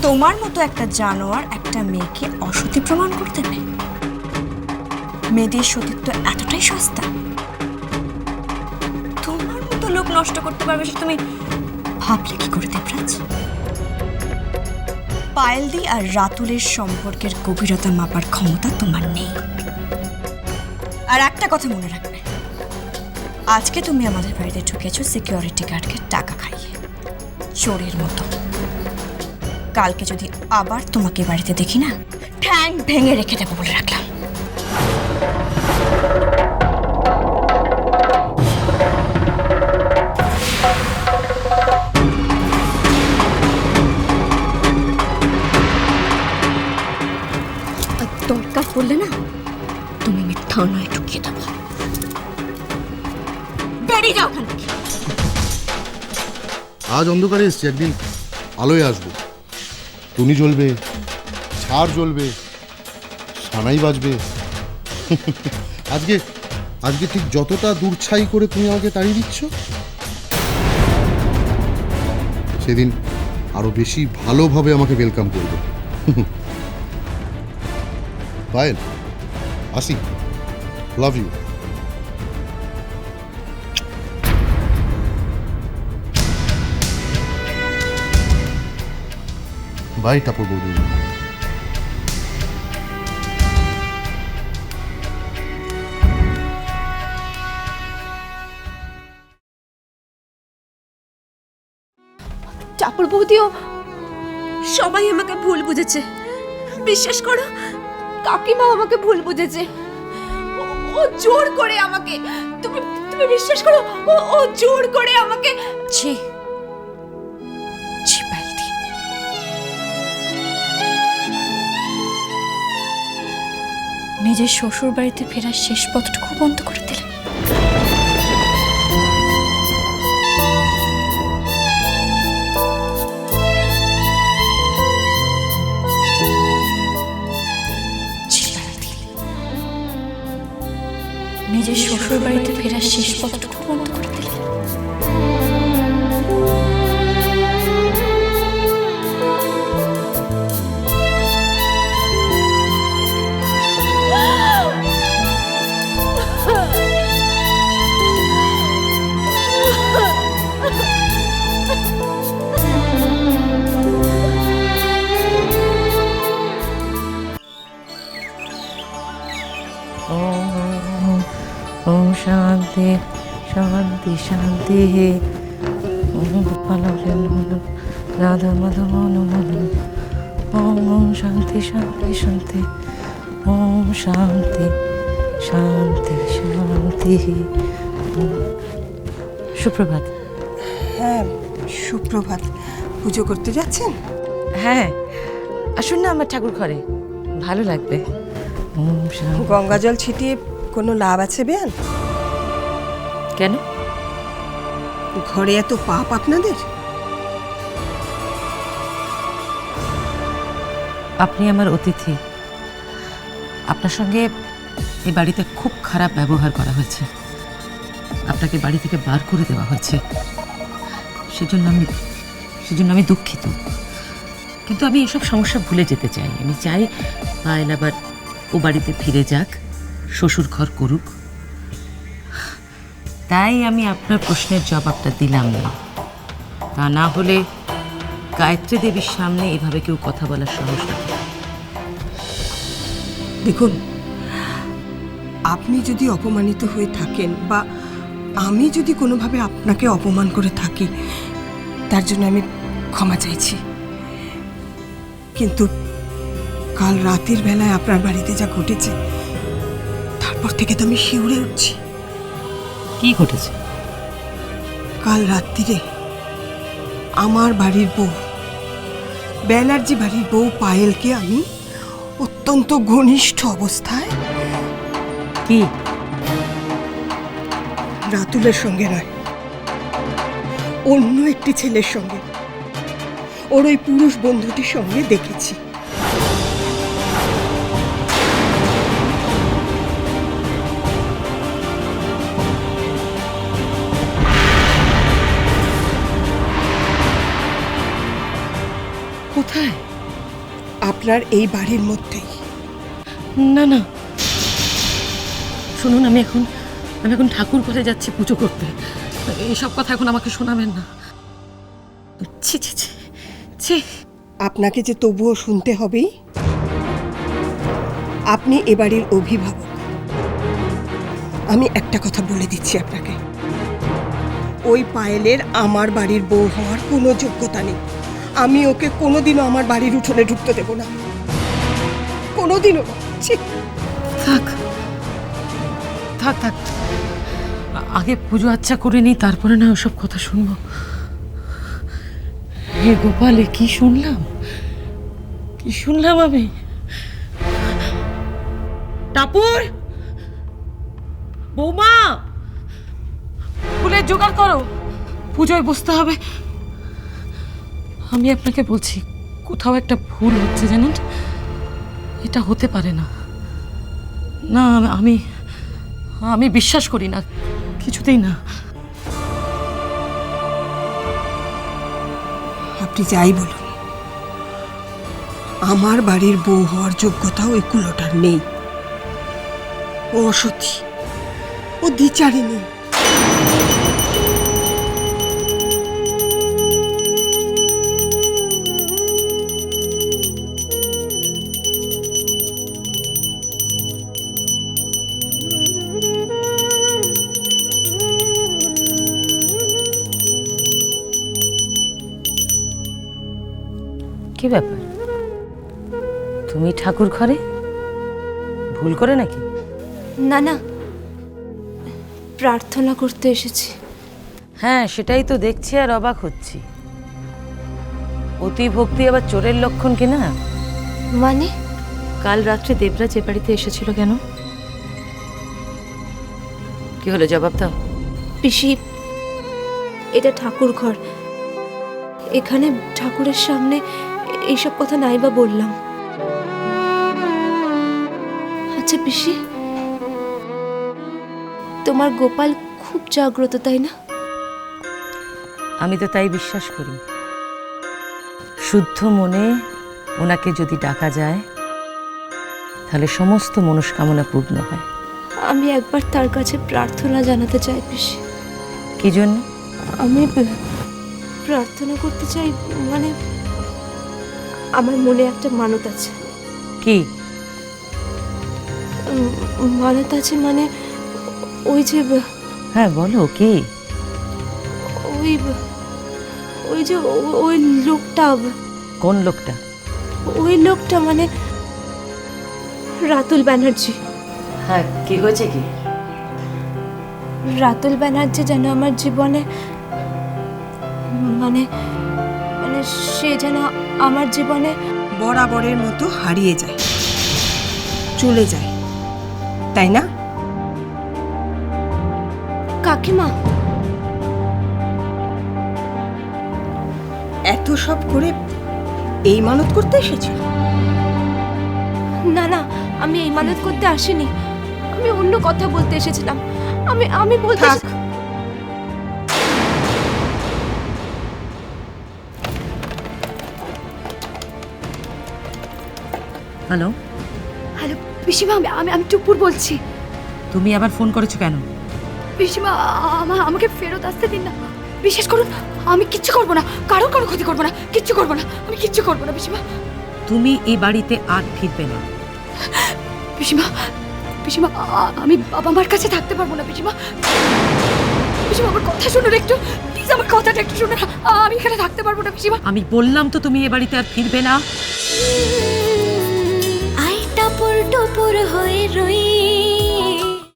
তোমার মতো একটা জানোয়ার একটা মেয়েকে অসতী প্রমাণ করে দেবে? মেয়েদের সতীত্ব এতটাই সস্তা? তোমার মতো লোক নষ্ট করতে পারবে সে তুমি ভাবলে কি করে দেবরাজ? পায়েলদি আর রাতুলের সম্পর্কের গভীরতা মাপার ক্ষমতা তোমার নেই। আর একটা কথা মনে রাখবে, আজকে তুমি আমাদের বাড়িতে ঢুকেছো সিকিউরিটি গার্ডকে টাকা খাইয়ে, চোরের মতো। কালকে যদি আবার তোমাকে বাড়িতে দেখি না, ঠ্যাং ভেঙে রেখে দেবো বলে রাখলাম। দরকার পড়লে না তুমি মিথ্যা নয় ঢুকিয়ে দেবো। বেরিয়ে যাও ওখান থেকে। আজ অন্ধকারে এসছি, একদিন আলোয় আসবো। টুনি জ্বলবে, ছাড় জ্বলবে, সানাই বাজবে। আজকে আজকে ঠিক যতটা দূরছাই করে তুমি আমাকে তাড়িয়ে দিচ্ছ, সেদিন আরো বেশি ভালোভাবে আমাকে ওয়েলকাম করবে। পায়েল, আসি। Love you. বাই টাপুর বৌদি। টাপুর বৌদিও সবাই আমাকে ভুল বুঝেছে, বিশ্বাস করো কাকিমা আমাকে ভুল বুঝেছে। ও জোর করে আমাকে, তুমি তুমি বিশ্বাস করো, ও জোর করে আমাকে। ছি ছি পায়েলদি, নিজের শ্বশুর বাড়িতে ফেরার শেষ পথটুকু বন্ধ করে দিলে। নিজের শ্বশুর বাড়িতে ফেরার শেষ পথটুকু বন্ধ করে দিলে। ओम शांति शांति शांति। ओम गोपाल राधा माधव नमो। ओम शांति शांति शांति। ओम शांति शांति शांति। সুপ্রভাত। হ্যাঁ সুপ্রভাত। পুজো করতে যাচ্ছেন? হ্যাঁ আসুন না আমার ঠাকুর ঘরে, ভালো লাগবে। ওম শান্তি। গঙ্গা জল ছিটিয়ে কোনো লাভ আছে বেয়ান? কেন? ঘরে এত পাপ আপনাদের? আপনি আমার অতিথি, আপনার সঙ্গে এই বাড়িতে খুব খারাপ ব্যবহার করা হয়েছে, আপনাকে বাড়ি থেকে বার করে দেওয়া হয়েছে, সেজন্য আমি দুঃখিত। কিন্তু আমি এসব সমস্যা ভুলে যেতে চাই। আমি চাই পায়েল আবার ও বাড়িতে ফিরে যাক, শ্বশুর ঘর করুক। তাই আমি আপনার প্রশ্নের জবাবটা দিলাম না। তা না হলে গায়ত্রী দেবীর সামনে এভাবে কেউ কথা বলার সাহস রাখে। দেখুন, আপনি যদি অপমানিত হয়ে থাকেন বা আমি যদি কোনোভাবে আপনাকে অপমান করে থাকি, তার জন্য আমি ক্ষমা চাইছি। কিন্তু কাল রাতের বেলায় আপনার বাড়িতে যা ঘটেছে, তারপর থেকে তো আমি শিউরে উঠছি। কি ঘটেছে? কাল রাত্রিরে আমার বাড়ির বউ, ব্যানার্জি বাড়ির বউ পায়েলকে আমি অত্যন্ত ঘনিষ্ঠ অবস্থায়, কি? রাতুলের সঙ্গে নয়, অন্য একটি ছেলের সঙ্গে, ওর ওই পুরুষ বন্ধুটির সঙ্গে দেখেছি। কোথায়? আপনার এই বাড়ির মধ্যেই। না না, শুনুন, আমি এখন ঠাকুর ঘরে যাচ্ছি পুজো করতে। এইসব কথা এখন আমাকে শোনাবেন না। ছি ছি ছি ছি। আপনাকে যে তবুও শুনতে হবেই। আপনি এ বাড়ির অভিভাবক। আমি একটা কথা বলে দিচ্ছি আপনাকে, ওই পায়েলের আমার বাড়ির বউ হওয়ার কোনো যোগ্যতা নেই। আমি ওকে কোনোদিনও আমার বাড়ির উঠোনে ঢুকতে দেব না, কোনোদিনও না। ছি। থাক থাক থাক, আগে পুজো আচ্ছা করে নিই, তারপরে না ওসব কথা শুনবো। হে গোপালে, কি শুনলাম আমি। টাপুর, বৌমা, ফুলের জোগাড় করো, পুজোয় বসতে হবে। আমি আপনাকে বলছি, কোথাও একটা ভুল হচ্ছে জানেন, এটা হতে পারে না। না, আমি বিশ্বাস করি না, কিছুতেই না। আপনি যাই বলুন, আমার বাড়ির বউ হওয়ার যোগ্যতাও ওই কুলোটার নেই। ও অসতী, ও দ্বিচারিণী। কি ব্যাপার, তুমি ঠাকুর ঘরে ভুল করে নাকি? না না, প্রার্থনা করতে এসেছি। হ্যাঁ, সেটাই তো দেখছি আর অবাক হচ্ছি। অতি ভক্তি আবার চোরের লক্ষণ কিনা? মানে? কাল রাত্রে দেবরাজ এ বাড়িতে এসেছিল কেন? কি হলো, জবাব দাও। পিসি, এটা ঠাকুর ঘর, এখানে ঠাকুরের সামনে এইসব কথা নাই বা বললাম। আচ্ছা পিসি, তোমার গোপাল খুব জাগ্রত, তাই না? আমি তো তাই বিশ্বাস করি। শুদ্ধ মনে ওনাকে যদি ডাকা যায় তাহলে সমস্ত মনস্কামনা পূর্ণ হয়। আমি একবার তার কাছে প্রার্থনা জানাতে চাই পিসি। কি জন্য? আমি প্রার্থনা করতে চাই, মানে আমার মনে একটা মানত আছে। কি মানত আছে মানে ওই যে হ্যাঁ বলো, কি? ওই যে ওই লোকটা। কোন লোকটা? ওই লোকটা মানে রাতুল ব্যানার্জি। হ্যাঁ, কি হয়েছে কি? রাতুল ব্যানার্জি যেন আমার জীবনে, মানে মানে সে যেন আমার জীবনে বরাবরের মতো হারিয়ে যায়, চলে যায়, তাই না? কাকিমা, এত সব করে এই মানত করতে এসেছিল? না না, আমি এই মানত করতে আসিনি, আমি অন্য কথা বলতে এসেছিলাম। আমি বলতে থাক। হ্যালো হ্যালো পিসিমা, আমি টুপুর বলছি। তুমি আবার ফোন করেছো কেন? পিসিমা, আমাকে ফেরত আসতে দিন না। বিশেষ করুন, আমি কিচ্ছু করবো না, কারো ক্ষতি করবো না, কিচ্ছু করবো না, আমি কিচ্ছু করবো না পিসিমা। তুমি এই বাড়িতে আর ফিরবে না। পিসিমা, আমি বাবা মার কাছে থাকতে পারবো না পিসিমা। পিসিমা, আমার কথা শুনুন একটু, প্লিজ আমার কথাটা একটু শুনুন। আমি এখানে থাকতে পারবো না পিসিমা। আমি বললাম তো তুমি এ বাড়িতে আর ফিরবে না। আই টাপুর টুপুর হয়ে রই